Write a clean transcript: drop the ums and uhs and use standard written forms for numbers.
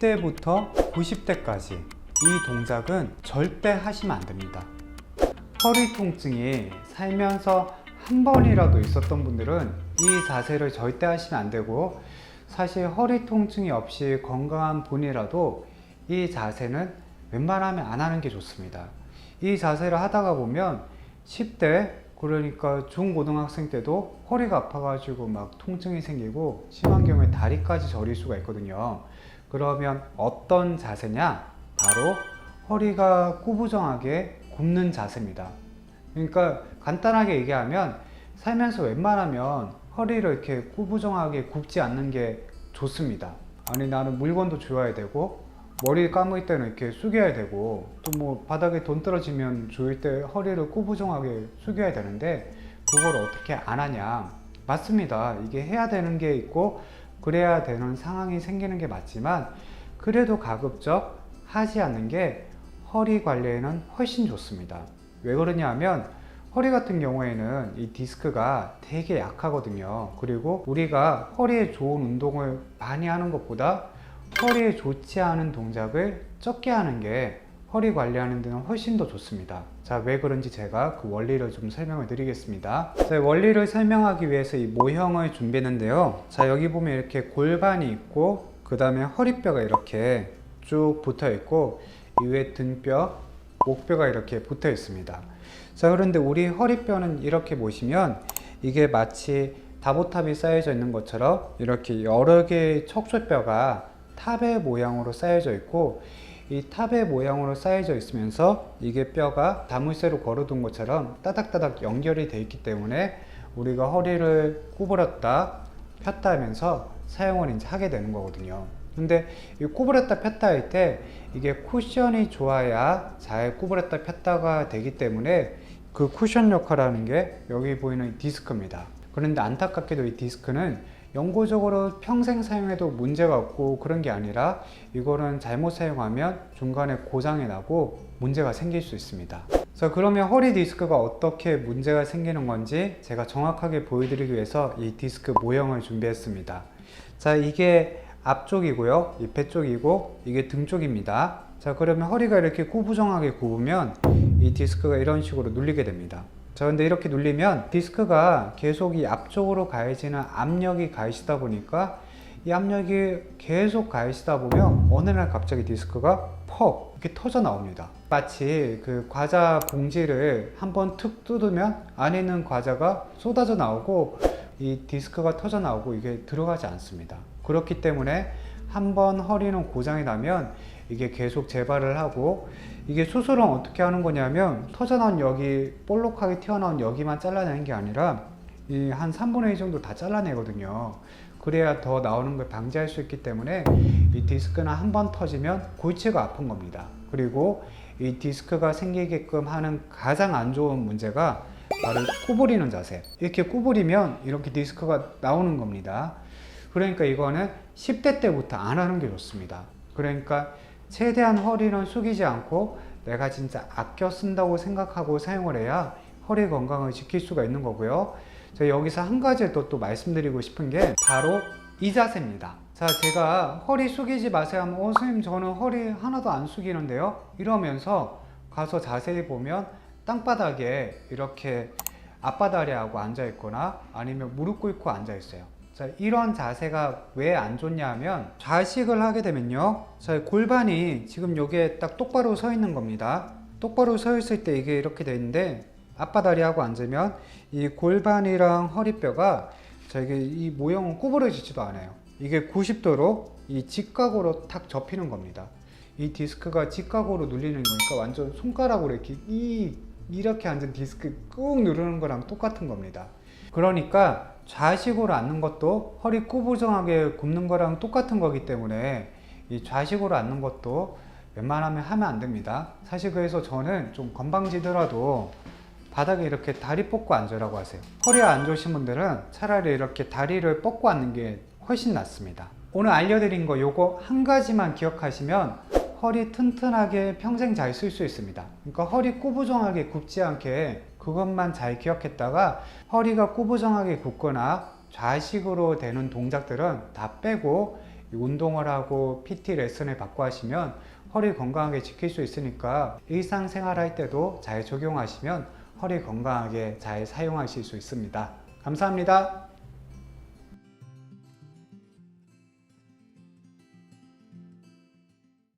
10대부터 90대까지 이 동작은 절대 하시면 안 됩니다. 허리 통증이 살면서 한 번이라도 있었던 분들은 이 자세를 절대 하시면 안 되고, 사실 허리 통증이 없이 건강한 분이라도 이 자세는 웬만하면 안 하는 게 좋습니다. 이 자세를 하다가 보면 10대, 그러니까 중고등학생 때도 허리가 아파가지고 막 통증이 생기고 심한 경우에 다리까지 저릴 수가 있거든요. 그러면 어떤 자세냐? 바로 허리가 구부정하게 굽는 자세입니다. 그러니까 간단하게 얘기하면 살면서 웬만하면 허리를 이렇게 구부정하게 굽지 않는 게 좋습니다. 아니, 나는 물건도 줘야 되고 머리 감을 때는 이렇게 숙여야 되고, 또 뭐 바닥에 돈 떨어지면 조일 때 허리를 구부정하게 숙여야 되는데 그걸 어떻게 안 하냐? 맞습니다. 이게 해야 되는 게 있고 그래야 되는 상황이 생기는 게 맞지만, 그래도 가급적 하지 않는 게 허리 관리에는 훨씬 좋습니다. 왜 그러냐 하면 허리 같은 경우에는 이 디스크가 되게 약하거든요. 그리고 우리가 허리에 좋은 운동을 많이 하는 것보다 허리에 좋지 않은 동작을 적게 하는 게 허리 관리하는 데는 훨씬 더 좋습니다. 자, 왜 그런지 제가 그 원리를 좀 설명을 드리겠습니다. 자, 원리를 설명하기 위해서 이 모형을 준비했는데요. 자, 여기 보면 이렇게 골반이 있고 그 다음에 허리뼈가 이렇게 쭉 붙어 있고 이 위에 등뼈, 목뼈가 이렇게 붙어 있습니다. 자, 그런데 우리 허리뼈는 이렇게 보시면 이게 마치 다보탑이 쌓여져 있는 것처럼 이렇게 여러 개의 척추뼈가 탑의 모양으로 쌓여져 있고, 이 탑의 모양으로 쌓여져 있으면서 이게 뼈가 다물쇠로 걸어둔 것처럼 따닥따닥 연결이 되어 있기 때문에 우리가 허리를 구부렸다 폈다 하면서 사용을 이제 하게 되는 거거든요. 근데 이 구부렸다 폈다 할 때 이게 쿠션이 좋아야 잘 구부렸다 폈다가 되기 때문에 그 쿠션 역할을 하는 게 여기 보이는 디스크입니다. 그런데 안타깝게도 이 디스크는 영구적으로 평생 사용해도 문제가 없고 그런 게 아니라 이거는 잘못 사용하면 중간에 고장이 나고 문제가 생길 수 있습니다. 자, 그러면 허리 디스크가 어떻게 문제가 생기는 건지 제가 정확하게 보여드리기 위해서 이 디스크 모형을 준비했습니다. 자, 이게 앞쪽이고요, 이 배 쪽이고 이게 등 쪽입니다. 자, 그러면 허리가 이렇게 구부정하게 굽으면 이 디스크가 이런 식으로 눌리게 됩니다. 자, 근데 이렇게 눌리면 디스크가 계속 이 앞쪽으로 가해지는 압력이 가해지다 보니까 이 압력이 계속 가해지다 보면 어느 날 갑자기 디스크가 퍽 이렇게 터져 나옵니다. 마치 그 과자 봉지를 한번 툭 뜯으면 안에 있는 과자가 쏟아져 나오고 이 디스크가 터져 나오고 이게 들어가지 않습니다. 그렇기 때문에 한번 허리는 고장이 나면 이게 계속 재발을 하고, 이게 수술은 어떻게 하는 거냐면 터져나온 여기 볼록하게 튀어나온 여기만 잘라내는 게 아니라 이 한 3분의 2 정도 다 잘라내거든요. 그래야 더 나오는 걸 방지할 수 있기 때문에 이 디스크는 한번 터지면 골치가 아픈 겁니다. 그리고 이 디스크가 생기게끔 하는 가장 안 좋은 문제가 바로 구부리는 자세. 이렇게 구부리면 이렇게 디스크가 나오는 겁니다. 그러니까 이거는 10대 때부터 안 하는 게 좋습니다. 그러니까 최대한 허리는 숙이지 않고 내가 진짜 아껴 쓴다고 생각하고 사용을 해야 허리 건강을 지킬 수가 있는 거고요. 제가 여기서 한 가지 또 말씀드리고 싶은 게 바로 이 자세입니다. 자, 제가 허리 숙이지 마세요 하면 선생님 저는 허리 하나도 안 숙이는데요, 이러면서 가서 자세히 보면 땅바닥에 이렇게 앞바다리하고 앉아 있거나 아니면 무릎 꿇고 앉아 있어요. 자, 이런 자세가 왜 안 좋냐 하면 좌식을 하게 되면요, 자, 골반이 지금 여기에 딱 똑바로 서 있는 겁니다. 똑바로 서 있을 때 이게 이렇게 돼 있는데 앞바다리하고 앉으면 이 골반이랑 허리뼈가 이 모형은 구부러지지도 않아요. 이게 90도로 이 직각으로 탁 접히는 겁니다. 이 디스크가 직각으로 눌리는 거니까 완전 손가락으로 이렇게 앉은 디스크 꾹 누르는 거랑 똑같은 겁니다. 그러니까 좌식으로 앉는 것도 허리 구부정하게 굽는 거랑 똑같은 거기 때문에 이 좌식으로 앉는 것도 웬만하면 하면 안 됩니다. 사실 그래서 저는 좀 건방지더라도 바닥에 이렇게 다리 뻗고 앉으라고 하세요. 허리가 안 좋으신 분들은 차라리 이렇게 다리를 뻗고 앉는 게 훨씬 낫습니다. 오늘 알려드린 거 요거 한 가지만 기억하시면 허리 튼튼하게 평생 잘 쓸 수 있습니다. 그러니까 허리 구부정하게 굽지 않게 그것만 잘 기억했다가 허리가 구부정하게 굽거나 좌식으로 되는 동작들은 다 빼고 운동을 하고 PT 레슨을 받고 하시면 허리 건강하게 지킬 수 있으니까 일상생활 할 때도 잘 적용하시면 허리 건강하게 잘 사용하실 수 있습니다. 감사합니다.